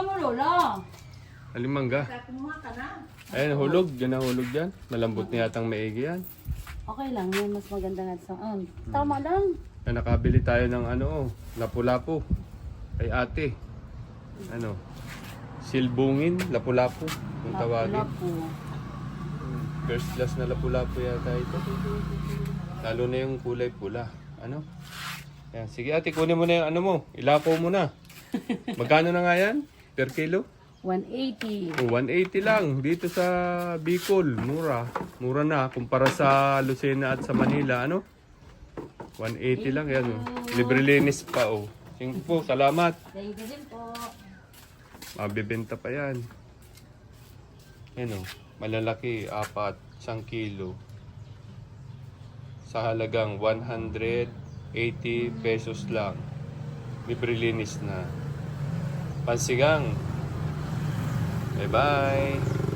mo, Lola. Alimangga. Kumuha ka na. Ayun, hulog. Yan ang hulog dyan. Malambot na yatang maigi yan. Okay lang yan. Mas maganda nga sa... tama lang. Na nakabili tayo ng ano, lapu-lapu. Kay ate. Ano? Silbungin, lapu-lapu. Kung tawagin. Lapu. First class na lapu-lapu yata ito. Lalo na yung kulay pula. Ano? Yan. Sige ate, kunin mo na yung ano mo. Ilapo mo na. Magkano na nga yan? Per kilo? 180. Oh, 180 lang. Dito sa Bicol, mura. Mura na kumpara sa Lucena at sa Manila. Ano? 180 lang yan. Oh. Libre linis pa. Oh. Sige po, salamat. Thank you din po. Mabibenta pa yan. Yan oh. Malalaki, 1 kilo. Sa halagang 180 pesos lang. Libre linis na. Pansigang. Bye-bye.